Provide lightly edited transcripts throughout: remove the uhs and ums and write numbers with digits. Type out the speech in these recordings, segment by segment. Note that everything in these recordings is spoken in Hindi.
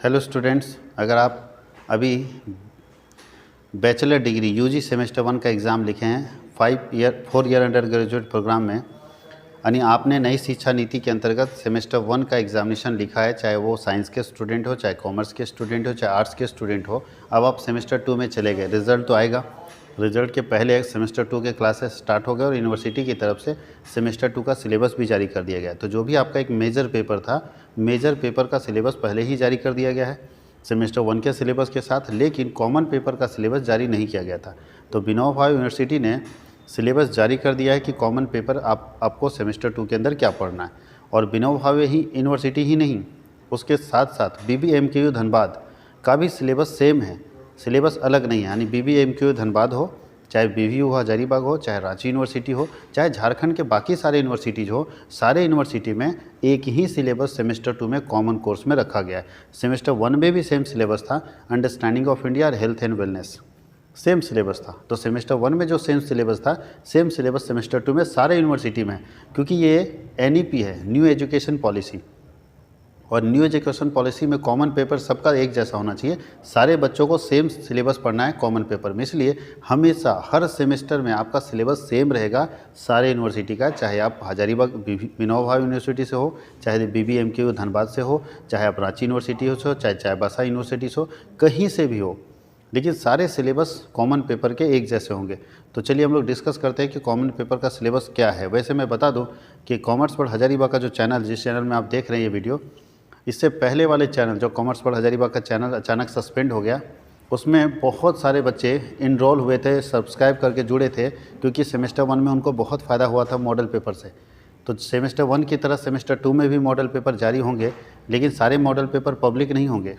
हेलो स्टूडेंट्स, अगर आप अभी बैचलर डिग्री यूजी सेमेस्टर 1 का एग्ज़ाम लिखे हैं 4 ईयर अंडर ग्रेजुएट प्रोग्राम में, यानी आपने नई शिक्षा नीति के अंतर्गत सेमेस्टर 1 का एग्जामिनेशन लिखा है, चाहे वो साइंस के स्टूडेंट हो, चाहे कॉमर्स के स्टूडेंट हो, चाहे आर्ट्स के स्टूडेंट हो। अब आप सेमेस्टर 2 में चले गए, रिजल्ट तो आएगा। रिजल्ट के पहले सेमेस्टर 2 के क्लासेस स्टार्ट हो गए और यूनिवर्सिटी की तरफ से सेमेस्टर 2 का सिलेबस भी जारी कर दिया गया। तो जो भी आपका एक मेजर पेपर था, मेजर पेपर का सिलेबस पहले ही जारी कर दिया गया है सेमेस्टर 1 के सिलेबस के साथ, लेकिन कॉमन पेपर का सिलेबस जारी नहीं किया गया था। तो विनोबा भावे यूनिवर्सिटी ने सिलेबस जारी कर दिया है कि कॉमन पेपर आपको सेमेस्टर 2 के अंदर क्या पढ़ना है। और विनोबा भावे ही यूनिवर्सिटी ही नहीं, उसके साथ साथ BBMKU धनबाद का भी सिलेबस सेम है, सिलेबस अलग नहीं है। यानी BBMKU धनबाद हो, चाहे BVU हजारीबाग हो, चाहे रांची यूनिवर्सिटी हो, चाहे झारखंड के बाकी सारे यूनिवर्सिटीज़ हो, सारे यूनिवर्सिटी में एक ही सिलेबस सेमेस्टर 2 में कॉमन कोर्स में रखा गया है। सेमेस्टर 1 में भी सेम सिलेबस था, अंडरस्टैंडिंग ऑफ इंडिया और health and wellness, same syllabus था। तो सेमेस्टर 1 में जो सेम सिलेबस था, सेम सिलेबस सेमेस्टर 2 में सारे यूनिवर्सिटी में, क्योंकि ये NEP है, न्यू एजुकेशन पॉलिसी, और न्यू एजुकेशन पॉलिसी में कॉमन पेपर सबका एक जैसा होना चाहिए। सारे बच्चों को सेम सिलेबस पढ़ना है कॉमन पेपर में, इसलिए हमेशा हर सेमेस्टर में आपका सिलेबस सेम रहेगा सारे यूनिवर्सिटी का, चाहे आप हजारीबाग विनोबा भावे यूनिवर्सिटी से हो, चाहे BBMKU धनबाद से हो, चाहे आप रांची यूनिवर्सिटी हो, चाहे चाईबासा यूनिवर्सिटी से हो, कहीं से भी हो, लेकिन सारे सिलेबस कॉमन पेपर के एक जैसे होंगे। तो चलिए हम लोग डिस्कस करते हैं कि कॉमन पेपर का सिलेबस क्या है। वैसे मैं बता दूं कि कॉमर्स वर्ल्ड हजारीबाग का जो चैनल, जिस चैनल में आप देख रहे हैं ये वीडियो, इससे पहले वाले चैनल जो कॉमर्स वर्ल्ड हजारीबाग का चैनल अचानक सस्पेंड हो गया, उसमें बहुत सारे बच्चे इनरोल हुए थे, सब्सक्राइब करके जुड़े थे, क्योंकि सेमेस्टर 1 में उनको बहुत फ़ायदा हुआ था मॉडल पेपर से। तो सेमेस्टर 1 की तरह सेमेस्टर 2 में भी मॉडल पेपर जारी होंगे, लेकिन सारे मॉडल पेपर पब्लिक नहीं होंगे।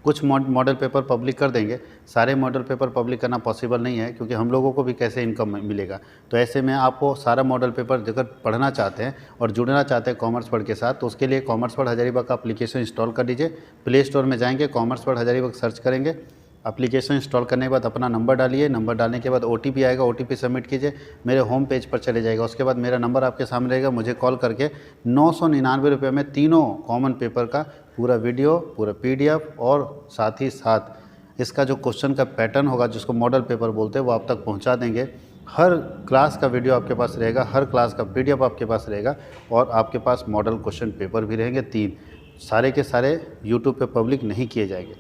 कुछ मॉडल पेपर पब्लिक कर देंगे, सारे मॉडल पेपर पब्लिक करना पॉसिबल नहीं है, क्योंकि हम लोगों को भी कैसे इनकम मिलेगा। तो ऐसे में आपको सारा मॉडल पेपर अगर पढ़ना चाहते हैं और जुड़ना चाहते हैं कॉमर्स वर्ल्ड के साथ, तो उसके लिए कॉमर्स वर्ल्ड हजारीबाग का एप्लीकेशन इंस्टॉल कर लीजिए। प्ले स्टोर में जाएंगे, कॉमर्स वर्ल्ड हजारीबाग सर्च करेंगे, एप्लीकेशन इंस्टॉल करने के बाद अपना नंबर डालिए, नंबर डालने के बाद OTP आएगा, OTP सबमिट कीजिए, मेरे होम पेज पर चले जाएगा। उसके बाद मेरा नंबर आपके सामने रहेगा, मुझे कॉल करके 999 रुपये में तीनों कॉमन पेपर का पूरा वीडियो, पूरा PDF और साथ ही साथ इसका जो क्वेश्चन का पैटर्न होगा, जिसको मॉडल पेपर बोलते हैं, वो आप तक पहुंचा देंगे। हर क्लास का वीडियो आपके पास रहेगा, हर क्लास का PDF आपके पास रहेगा, और आपके पास मॉडल क्वेश्चन पेपर भी रहेंगे 3, सारे के सारे यूट्यूब पे पब्लिक नहीं किए जाएंगे।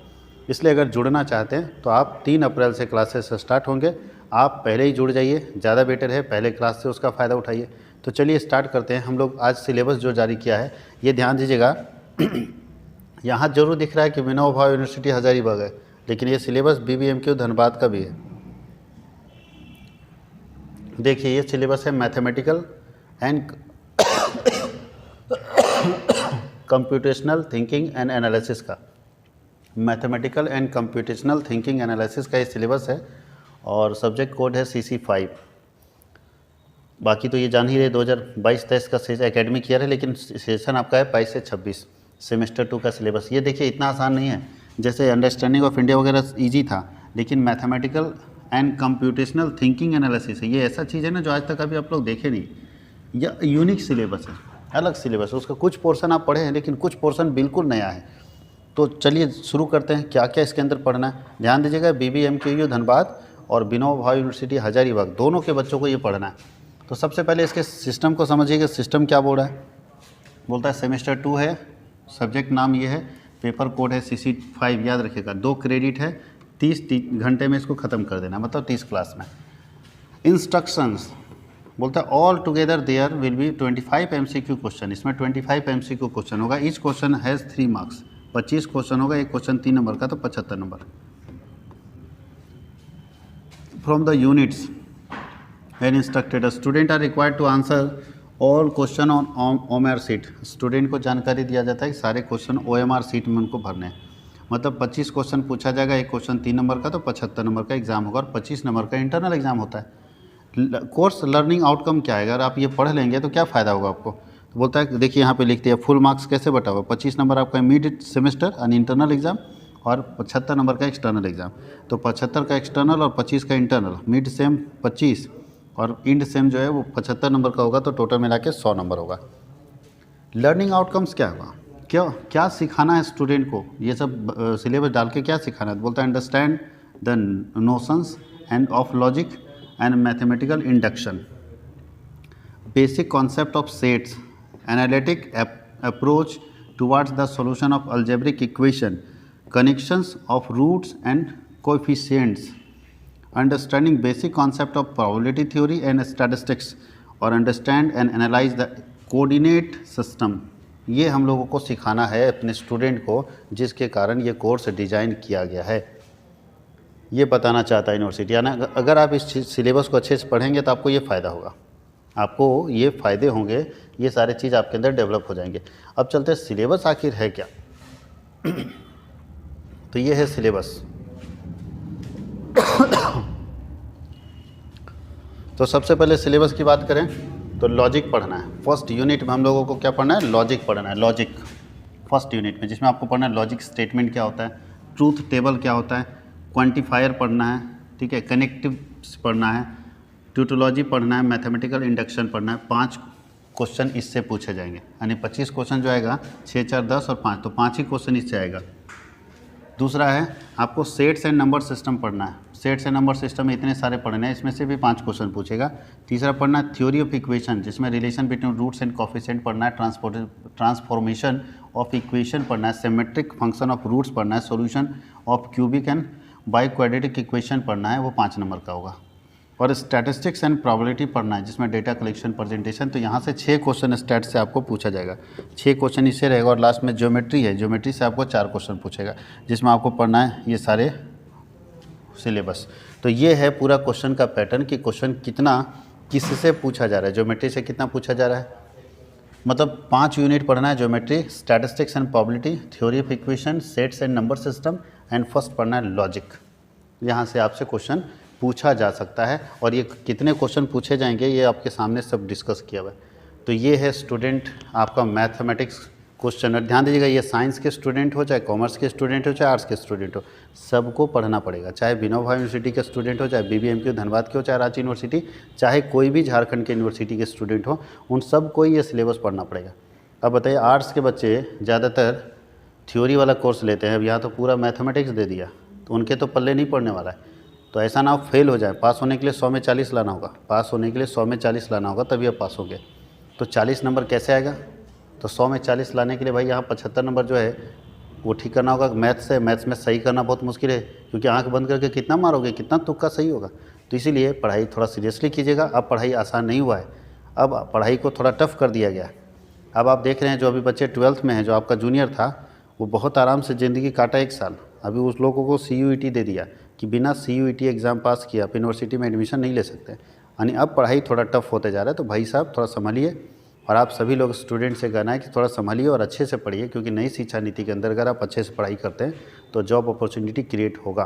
इसलिए अगर जुड़ना चाहते हैं तो आप 3 अप्रैल से क्लासेस स्टार्ट होंगे, आप पहले ही जुड़ जाइए, ज़्यादा बेटर है, पहले क्लास से उसका फ़ायदा उठाइए। तो चलिए स्टार्ट करते हैं। हम लोग आज सिलेबस जो जारी किया है, ये ध्यान दीजिएगा यहाँ जरूर दिख रहा है कि विनोबा भावे यूनिवर्सिटी हजारीबाग है, लेकिन ये सिलेबस BBMKU धनबाद का भी है। देखिए ये सिलेबस है mathematical and computational thinking and analysis का, mathematical and computational thinking analysis का ये सिलेबस है, और सब्जेक्ट कोड है CC5। बाकी तो ये जान ही रहे 2022-23 का एकेडमिक ईयर है, लेकिन सेशन आपका है 22 से 26 सेमेस्टर 2 का सिलेबस। ये देखिए इतना आसान नहीं है, जैसे अंडरस्टैंडिंग ऑफ इंडिया वगैरह ईजी था, लेकिन mathematical and computational thinking analysis है, ये ऐसा चीज़ है ना जो आज तक अभी आप लोग देखे नहीं। यह यूनिक सिलेबस है, अलग सिलेबस है, उसका कुछ पोर्शन आप पढ़े हैं, लेकिन कुछ पोर्शन बिल्कुल नया है। तो चलिए शुरू करते हैं, क्या क्या इसके अंदर पढ़ना है। ध्यान दीजिएगा, BBMKU धनबाद और विनोबा भावे यूनिवर्सिटी हजारीबाग दोनों के बच्चों को ये पढ़ना है। तो सबसे पहले इसके सिस्टम को समझिएगा। सिस्टम क्या बोल रहा है, बोलता है सेमेस्टर 2 है, सब्जेक्ट नाम ये है, पेपर कोड है CC5, याद रखिएगा। 2 क्रेडिट है, 30 घंटे में इसको ख़त्म कर देना, मतलब 30 क्लास में। इंस्ट्रक्शंस बोलता है all together there will be 25 MCQ question, इसमें 25 MCQ क्वेश्चन होगा। Each question has 3 marks, 25 question होगा, एक क्वेश्चन 3 नंबर का, तो 75 number. From the units and instructed student are required to answer all question on OMR sheet. Student को जानकारी दिया जाता है कि सारे क्वेश्चन OMR सीट में उनको भरने हैं, मतलब 25 क्वेश्चन पूछा जाएगा, एक क्वेश्चन 3 नंबर का, तो 75 नंबर का एग्जाम होगा, और 25 नंबर का इंटरनल एग्जाम होता है। कोर्स लर्निंग आउटकम क्या है, अगर आप ये पढ़ लेंगे तो क्या फ़ायदा होगा आपको। तो बोलता है देखिए यहाँ पे लिखते हैं फुल मार्क्स कैसे बटा हुआ, 25 नंबर आपका मिड सेमेस्टर यानी इंटरनल एग्जाम, और 75 नंबर का एक्सटर्नल एग्जाम। तो 75 का एक्सटर्नल और 25 का इंटरनल, मिड सेम 25 और इंड सेम जो है वो 75 नंबर का होगा, तो टोटल मिला के 100 नंबर होगा। लर्निंग आउटकम्स क्या होगा, क्या क्या सिखाना है स्टूडेंट को, ये सब सिलेबस डाल के क्या सिखाना है? बोलता है understand the notions and of logic and mathematical induction, basic concept of sets, analytic approach towards the solution of algebraic equation, connections of roots and coefficients, understanding basic concept of probability theory and statistics, और understand and analyse the coordinate system. ये हम लोगों को सिखाना है अपने स्टूडेंट को, जिसके कारण ये कोर्स डिज़ाइन किया गया है। ये बताना चाहता है यूनिवर्सिटी। यानी अगर आप इस सिलेबस को अच्छे से पढ़ेंगे तो आपको ये फ़ायदा होगा, आपको ये फ़ायदे होंगे, ये सारे चीज़ आपके अंदर डेवलप हो जाएंगे। अब चलते हैं सिलेबस आखिर है क्या। तो ये है सिलेबस। तो सबसे पहले सिलेबस की बात करें तो लॉजिक पढ़ना है। फर्स्ट यूनिट में हम लोगों को क्या पढ़ना है? लॉजिक पढ़ना है। लॉजिक फर्स्ट यूनिट में, जिसमें आपको पढ़ना है लॉजिक स्टेटमेंट क्या होता है, ट्रूथ टेबल क्या होता है, क्वांटिफायर पढ़ना है, ठीक है, कनेक्टिव्स पढ़ना है, ट्यूटोलॉजी पढ़ना है, मैथमेटिकल इंडक्शन पढ़ना है। 5 क्वेश्चन इससे पूछे जाएंगे, यानी 25 क्वेश्चन जो आएगा 6 4 10 और 5, तो 5 ही क्वेश्चन इससे आएगा। दूसरा है आपको सेट्स एंड नंबर सिस्टम पढ़ना है। सेट्स एंड नंबर सिस्टम में इतने सारे पढ़ने हैं, इसमें से भी 5 क्वेश्चन पूछेगा। तीसरा पढ़ना है थ्योरी ऑफ इक्वेशन, जिसमें relation between roots and coefficient पढ़ना है, ट्रांसफॉर्मेशन ऑफ इक्वेशन पढ़ना है, सिमेट्रिक फंक्शन ऑफ रूट्स पढ़ना है, solution of cubic and by quadratic equation पढ़ना है, वो 5 नंबर का होगा। और स्टैटिस्टिक्स एंड प्रोबेबिलिटी पढ़ना है, जिसमें डेटा कलेक्शन प्रेजेंटेशन। तो यहाँ से 6 क्वेश्चन स्टैट से आपको पूछा जाएगा, 6 क्वेश्चन इससे रहेगा। और लास्ट में ज्योमेट्री है, ज्योमेट्री से आपको 4 क्वेश्चन पूछेगा, जिसमें आपको पढ़ना है ये सारे सिलेबस। तो ये है पूरा क्वेश्चन का पैटर्न कि क्वेश्चन कितना किससे पूछा जा रहा है, ज्योमेट्री से कितना पूछा जा रहा है। मतलब 5 यूनिट पढ़ना है geometry, statistics and probability, theory of equation, sets and number system, and first पढ़ना है लॉजिक। यहाँ से आपसे क्वेश्चन पूछा जा सकता है, और ये कितने क्वेश्चन पूछे जाएंगे ये आपके सामने सब डिस्कस किया हुआ है। तो ये है स्टूडेंट आपका मैथमेटिक्स क्वेश्चन। ध्यान दीजिएगा, ये साइंस के स्टूडेंट हो, चाहे कॉमर्स के स्टूडेंट हो, चाहे आर्ट्स के स्टूडेंट हो, सबको पढ़ना पड़ेगा। चाहे विनोबा यूनिवर्सिटी के स्टूडेंट हो, चाहे BBMQ धनबाद के हो, चाहे रांची यूनिवर्सिटी, चाहे कोई भी झारखंड के यूनिवर्सिटी के स्टूडेंट हो, उन सबको ये सिलेबस पढ़ना पड़ेगा। अब बताइए, आर्ट्स के बच्चे ज़्यादातर थ्योरी वाला कोर्स लेते हैं, अब यहाँ तो पूरा मैथमेटिक्स दे दिया, तो उनके तो पल्ले नहीं पड़ने वाला है। तो ऐसा ना आप फेल हो जाए। पास होने के लिए 100 में 40 लाना होगा, पास होने के लिए 100 में 40 लाना होगा, तभी आप पास होंगे। तो 40 नंबर कैसे आएगा? तो 100 में 40 लाने के लिए भाई यहाँ 75 नंबर जो है वो ठीक करना होगा। मैथ्स है, मैथ्स में सही करना बहुत मुश्किल है, क्योंकि आंख बंद करके कितना मारोगे, कितना तुक्का सही होगा। तो इसीलिए पढ़ाई थोड़ा सीरियसली कीजिएगा। अब पढ़ाई आसान नहीं हुआ है, अब पढ़ाई को थोड़ा टफ कर दिया गया है। अब आप देख रहे हैं जो अभी बच्चे 12th में हैं, जो आपका जूनियर था, वो बहुत आराम से ज़िंदगी काटा 1 साल। अभी उस लोगों को CUET दे दिया कि बिना CUET एग्ज़ाम पास किए आप यूनिवर्सिटी में एडमिशन नहीं ले सकते। यानी अब पढ़ाई थोड़ा टफ होते जा रहा है। तो भाई साहब थोड़ा संभालिए, और आप सभी लोग स्टूडेंट से कहना है कि थोड़ा संभालिए और अच्छे से पढ़िए, क्योंकि नई शिक्षा नीति के अंदर अगर आप अच्छे से पढ़ाई करते हैं तो जॉब अपॉर्चुनिटी क्रिएट होगा।